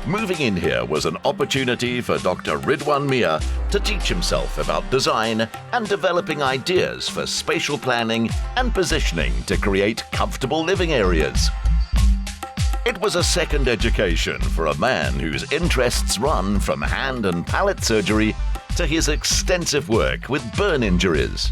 Moving in here was an opportunity for Dr. Ridwan Mia to teach himself about design and developing ideas for spatial planning and positioning to create comfortable living areas. It was a second education for a man whose interests run from hand and palate surgery to his extensive work with burn injuries.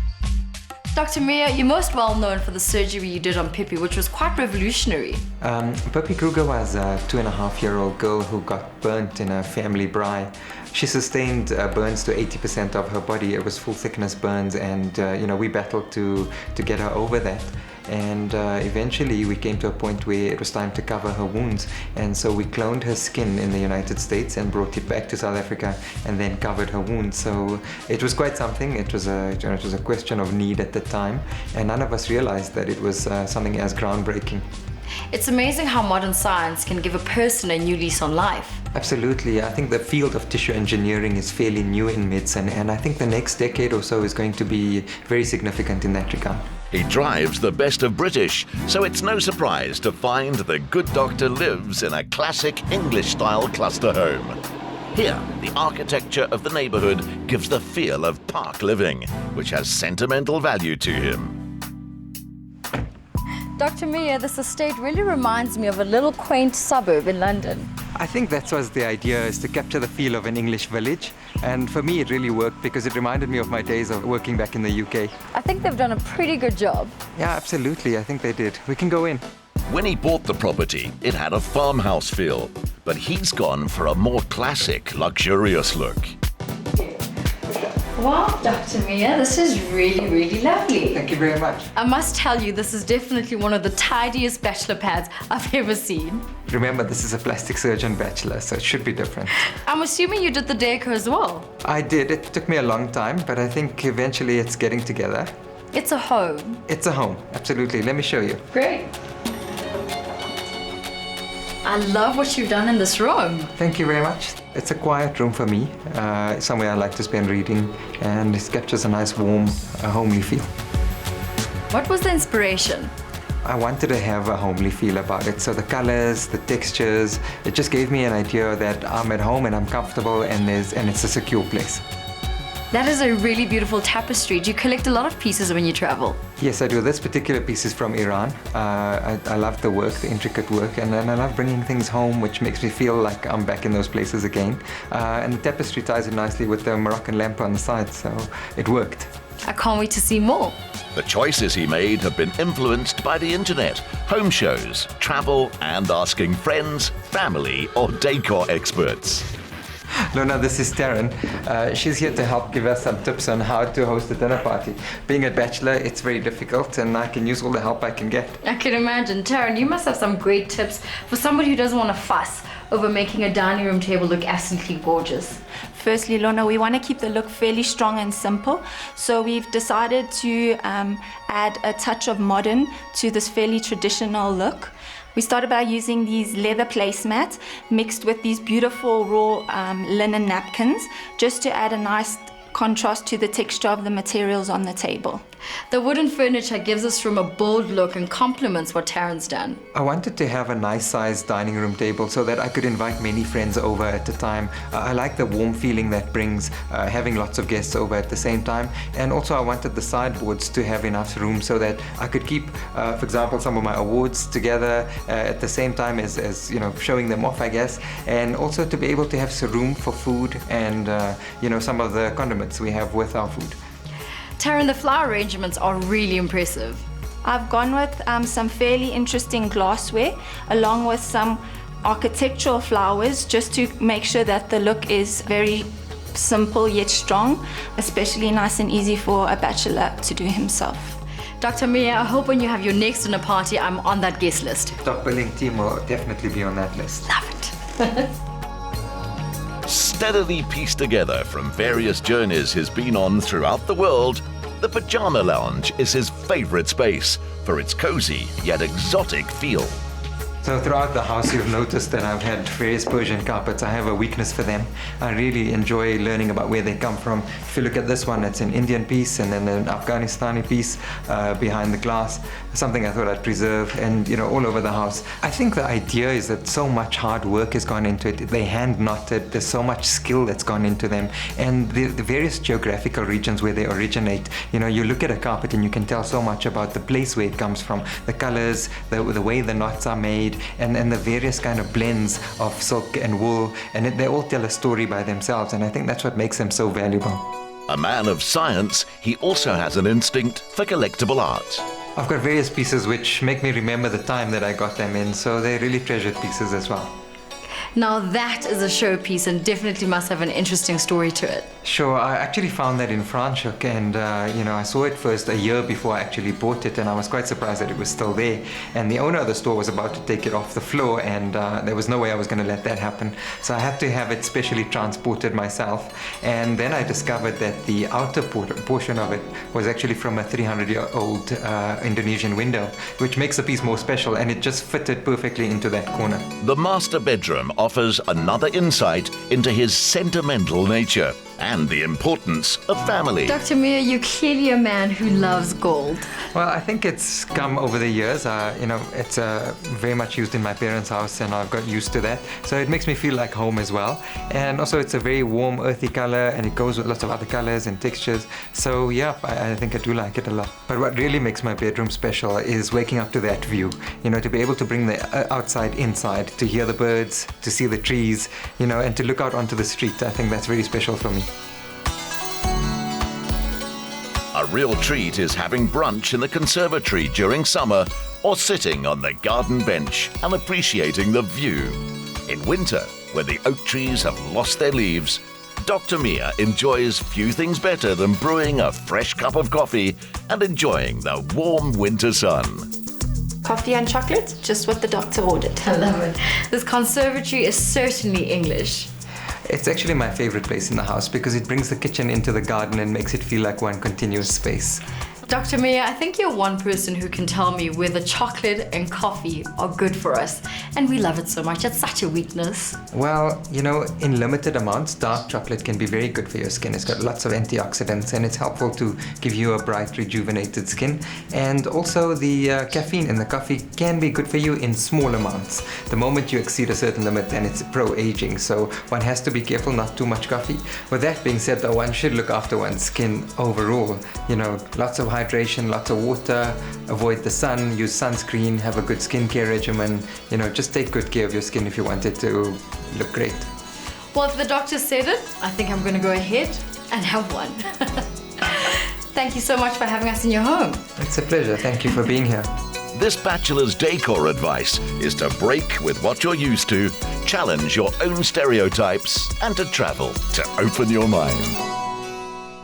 Dr. Mia, you're most well known for the surgery you did on Pippy, which was quite revolutionary. Pippy was a 2.5-year-old girl who got burnt in a family braai. She sustained burns to 80% of her body. It was full thickness burns, and we battled to get her over that. And eventually we came to a point where it was time to cover her wounds, and so we cloned her skin in the United States and brought it back to South Africa and then covered her wounds. So it was quite something. It was a question of need at the time, and none of us realized that it was something as groundbreaking. It's amazing how modern science can give a person a new lease on life. Absolutely. I think the field of tissue engineering is fairly new in medicine, and I think the next decade or so is going to be very significant in that regard. He drives the best of British, so it's no surprise to find the good doctor lives in a classic English-style cluster home. Here, the architecture of the neighbourhood gives the feel of park living, which has sentimental value to him. Dr. Mia, this estate really reminds me of a little quaint suburb in London. I think that was the idea, is to capture the feel of an English village. And for me, it really worked because it reminded me of my days of working back in the UK. I think they've done a pretty good job. Yeah, absolutely. I think they did. We can go in. When he bought the property, it had a farmhouse feel, but he's gone for a more classic, luxurious look. Wow, Dr. Mia, this is really, really lovely. Thank you very much. I must tell you, this is definitely one of the tidiest bachelor pads I've ever seen. Remember, this is a plastic surgeon bachelor, so it should be different. I'm assuming you did the decor as well. I did. It took me a long time, but I think eventually it's getting together. It's a home. It's a home, absolutely. Let me show you. Great. I love what you've done in this room. Thank you very much. It's a quiet room for me, somewhere I like to spend reading, and it captures a nice, warm, homely feel. What was the inspiration? I wanted to have a homely feel about it, so the colors, the textures, it just gave me an idea that I'm at home and I'm comfortable, and it's a secure place. That is a really beautiful tapestry. Do you collect a lot of pieces when you travel? Yes, I do. This particular piece is from Iran. I love the work, the intricate work, and I love bringing things home, which makes me feel like I'm back in those places again. And the tapestry ties in nicely with the Moroccan lamp on the side, so it worked. I can't wait to see more. The choices he made have been influenced by the internet, home shows, travel, and asking friends, family, or decor experts. Lorna, this is Taryn. She's here to help give us some tips on how to host a dinner party. Being a bachelor, it's very difficult, and I can use all the help I can get. I can imagine. Taryn, you must have some great tips for somebody who doesn't want to fuss over making a dining room table look absolutely gorgeous. Firstly, Lorna, we want to keep the look fairly strong and simple, so we've decided to add a touch of modern to this fairly traditional look. We started by using these leather placemats mixed with these beautiful raw linen napkins, just to add a nice contrast to the texture of the materials on the table. The wooden furniture gives this room a bold look and complements what Taryn's done. I wanted to have a nice sized dining room table so that I could invite many friends over at a time. I like the warm feeling that brings having lots of guests over at the same time, and also I wanted the sideboards to have enough room so that I could keep, for example, some of my awards together at the same time as showing them off, I guess, and also to be able to have some room for food and some of the condiments we have with our food. Taryn, the flower arrangements are really impressive. I've gone with some fairly interesting glassware along with some architectural flowers, just to make sure that the look is very simple yet strong, especially nice and easy for a bachelor to do himself. Dr. Mia, I hope when you have your next dinner party, I'm on that guest list. Top billing team will definitely be on that list. Love it. Steadily pieced together from various journeys he's been on throughout the world, the Pyjama Lounge is his favourite space for its cosy yet exotic feel. So throughout the house, you've noticed that I've had various Persian carpets. I have a weakness for them. I really enjoy learning about where they come from. If you look at this one, it's an Indian piece and then an Afghanistani piece behind the glass, something I thought I'd preserve, and all over the house. I think the idea is that so much hard work has gone into it. They hand knotted, there's so much skill that's gone into them, and the various geographical regions where they originate. You look at a carpet and you can tell so much about the place where it comes from, the colors, the way the knots are made, and the various kind of blends of silk and wool, and they all tell a story by themselves, and I think that's what makes them so valuable. A man of science, he also has an instinct for collectible art. I've got various pieces which make me remember the time that I got them in, so they're really treasured pieces as well. Now that is a showpiece and definitely must have an interesting story to it. Sure, I actually found that in Franschhoek, and I saw it first a year before I actually bought it, and I was quite surprised that it was still there. And the owner of the store was about to take it off the floor, and there was no way I was going to let that happen. So I had to have it specially transported myself. And then I discovered that the outer portion of it was actually from a 300-year-old Indonesian window, which makes the piece more special, and it just fitted perfectly into that corner. The master bedroom offers another insight into his sentimental nature and the importance of family. Dr. Mia, you're clearly a man who loves gold. Well, I think it's come over the years. It's very much used in my parents' house, and I've got used to that. So it makes me feel like home as well. And also it's a very warm, earthy color, and it goes with lots of other colors and textures. So yeah, I think I do like it a lot. But what really makes my bedroom special is waking up to that view. To be able to bring the outside inside, to hear the birds, to see the trees, and to look out onto the street. I think that's very special for me. A real treat is having brunch in the conservatory during summer or sitting on the garden bench and appreciating the view. In winter, where the oak trees have lost their leaves, Dr. Mia enjoys few things better than brewing a fresh cup of coffee and enjoying the warm winter sun. Coffee and chocolate, just what the doctor ordered. I love it. This conservatory is certainly English. It's actually my favorite place in the house because it brings the kitchen into the garden and makes it feel like one continuous space. Dr. Mia, I think you're one person who can tell me whether chocolate and coffee are good for us. And we love it so much. It's such a weakness. Well, in limited amounts, dark chocolate can be very good for your skin. It's got lots of antioxidants, and it's helpful to give you a bright, rejuvenated skin. And also the caffeine in the coffee can be good for you in small amounts. The moment you exceed a certain limit, then it's pro-aging. So one has to be careful, not too much coffee. With that being said, though, one should look after one's skin overall. Lots of hydration, lots of water, avoid the sun, use sunscreen, have a good skincare regimen. Just take good care of your skin if you want it to look great. Well, if the doctor said it, I think I'm going to go ahead and have one. Thank you so much for having us in your home. It's a pleasure. Thank you for being here. This bachelor's decor advice is to break with what you're used to, challenge your own stereotypes, and to travel to open your mind.